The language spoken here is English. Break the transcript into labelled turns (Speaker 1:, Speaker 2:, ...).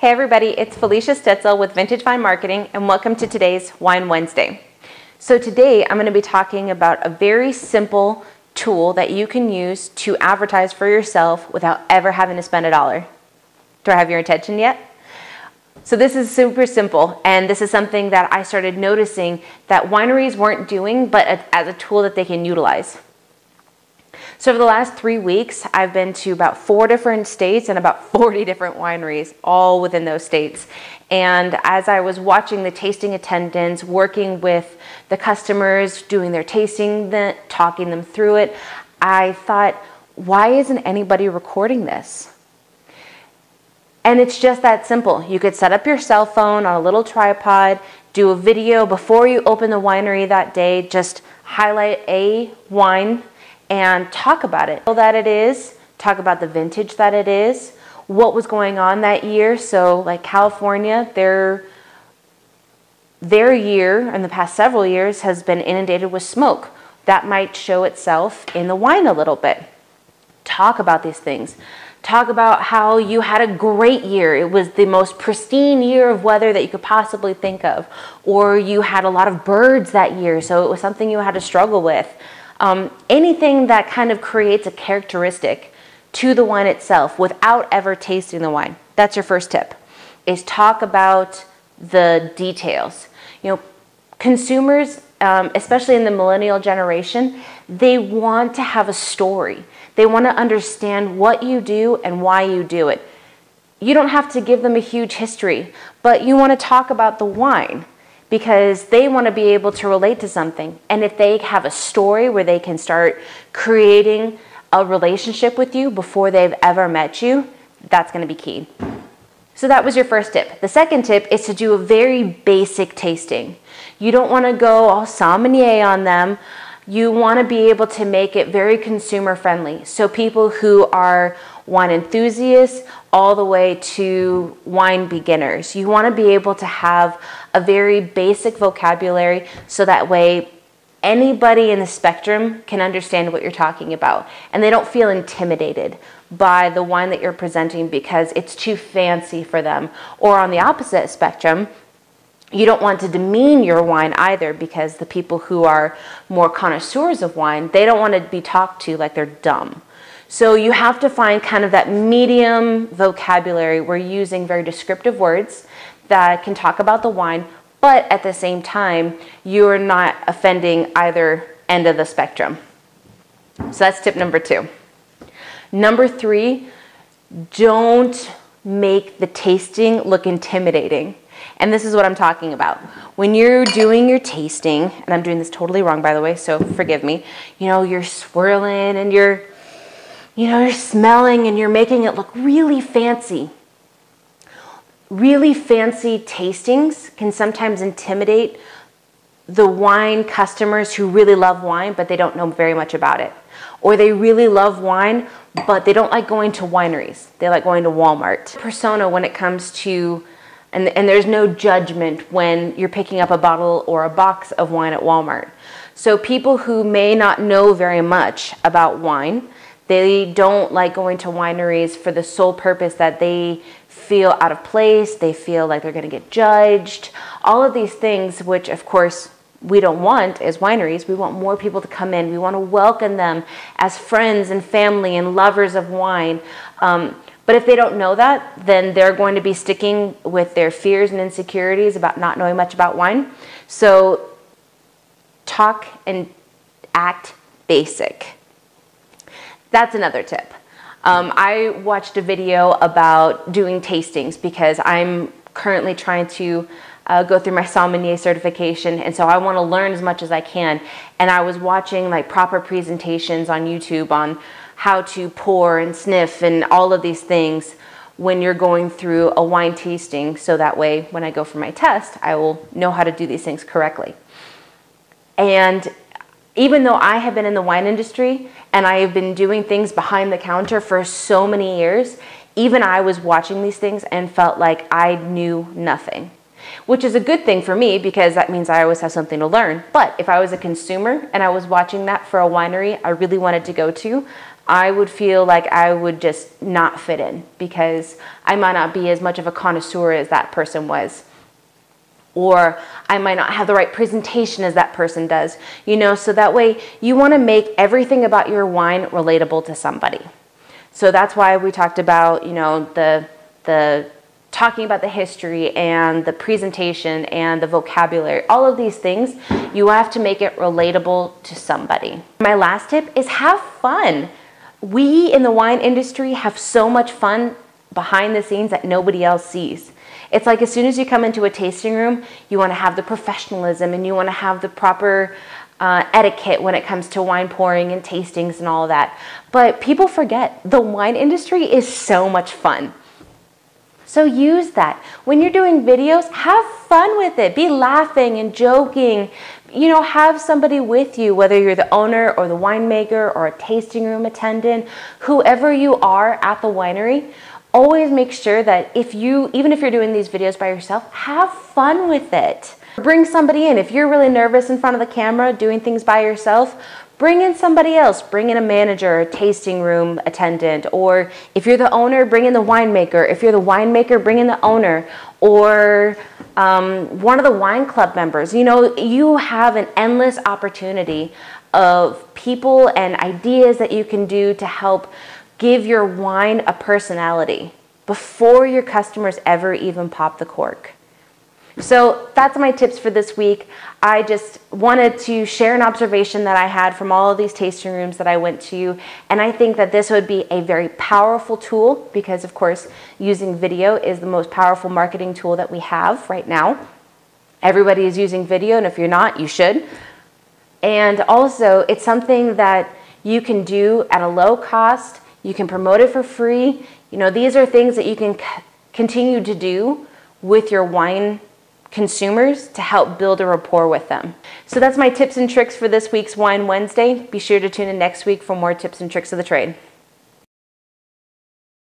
Speaker 1: Hey everybody, it's Felicia Stetzel with Vintage Vine Marketing and welcome to today's Wine Wednesday. So today I'm going to be talking about a very simple tool that you can use to advertise for yourself without ever having to spend a dollar. Do I have your attention yet? So this is super simple, and this is something that I started noticing that wineries weren't doing, but as a tool that they can utilize. So for the last 3 weeks, I've been to about 4 different states and about 40 different wineries, all within those states. And as I was watching the tasting attendants, working with the customers, doing their tasting, talking them through it, I thought, why isn't anybody recording this? And it's just that simple. You could set up your cell phone on a little tripod, do a video before you open the winery that day, just highlight a wine and talk about it. That it is, talk about the vintage that it is, what was going on that year. So like California, their year in the past several years has been inundated with smoke. That might show itself in the wine a little bit. Talk about these things. Talk about how you had a great year. It was the most pristine year of weather that you could possibly think of. Or you had a lot of birds that year, so it was something you had to struggle with. Anything that kind of creates a characteristic to the wine itself without ever tasting the wine. That's your first tip, is talk about the details. You know, consumers, especially in the millennial generation, they want to have a story. They want to understand what you do and why you do it. You don't have to give them a huge history, but you want to talk about the wine, because they want to be able to relate to something. And if they have a story where they can start creating a relationship with you before they've ever met you, that's going to be key. So that was your first tip. The second tip is to do a very basic tasting. You don't want to go all sommelier on them. You want to be able to make it very consumer friendly. So people who are wine enthusiasts all the way to wine beginners. You want to be able to have a very basic vocabulary so that way anybody in the spectrum can understand what you're talking about and they don't feel intimidated by the wine that you're presenting because it's too fancy for them. Or on the opposite spectrum, you don't want to demean your wine either, because the people who are more connoisseurs of wine, they don't want to be talked to like they're dumb. So you have to find kind of that medium vocabulary where you're using very descriptive words that can talk about the wine, but at the same time, you're not offending either end of the spectrum. So that's tip number 2. Number 3, don't make the tasting look intimidating. And this is what I'm talking about. When you're doing your tasting, and I'm doing this totally wrong, by the way, so forgive me, you know, you're swirling and you're smelling and you're making it look really fancy. Really fancy tastings can sometimes intimidate the wine customers who really love wine, but they don't know very much about it. Or they really love wine, but they don't like going to wineries. They like going to Walmart. Persona when it comes to, and there's no judgment when you're picking up a bottle or a box of wine at Walmart. So people who may not know very much about wine, they don't like going to wineries for the sole purpose that they feel out of place, they feel like they're going to get judged. All of these things, which of course we don't want as wineries. We want more people to come in. We want to welcome them as friends and family and lovers of wine. But if they don't know that, then they're going to be sticking with their fears and insecurities about not knowing much about wine. So talk and act basic. That's another tip. I watched a video about doing tastings because I'm currently trying to go through my sommelier certification, and so I want to learn as much as I can. And I was watching like proper presentations on YouTube on how to pour and sniff and all of these things when you're going through a wine tasting, so that way when I go for my test, I will know how to do these things correctly. And even though I have been in the wine industry and I have been doing things behind the counter for so many years, even I was watching these things and felt like I knew nothing. which is a good thing for me because that means I always have something to learn. But if I was a consumer and I was watching that for a winery I really wanted to go to, I would feel like I would just not fit in because I might not be as much of a connoisseur as that person was. Or I might not have the right presentation as that person does, you know, so that way you want to make everything about your wine relatable to somebody. So that's why we talked about, you know, the talking about the history and the presentation and the vocabulary, all of these things, you have to make it relatable to somebody. My last tip is have fun. We in the wine industry have so much fun behind the scenes that nobody else sees. It's like as soon as you come into a tasting room, you want to have the professionalism and you want to have the proper etiquette when it comes to wine pouring and tastings and all of that. But people forget the wine industry is so much fun. So use that. When you're doing videos, have fun with it. Be laughing and joking. You know, have somebody with you, whether you're the owner or the winemaker or a tasting room attendant, whoever you are at the winery. Always make sure that even if you're doing these videos by yourself, have fun with it. Bring somebody in. If you're really nervous in front of the camera doing things by yourself, bring in somebody else. Bring in a manager, a tasting room attendant, or if you're the owner, bring in the winemaker. If you're the winemaker, bring in the owner, or one of the wine club members. You know, you have an endless opportunity of people and ideas that you can do to help give your wine a personality before your customers ever even pop the cork. So that's my tips for this week. I just wanted to share an observation that I had from all of these tasting rooms that I went to, and I think that this would be a very powerful tool because, of course, using video is the most powerful marketing tool that we have right now. Everybody is using video, and if you're not, you should. And also, it's something that you can do at a low cost. You can promote it for free. You know, these are things that you can continue to do with your wine consumers to help build a rapport with them. So that's my tips and tricks for this week's Wine Wednesday. Be sure to tune in next week for more tips and tricks of the trade.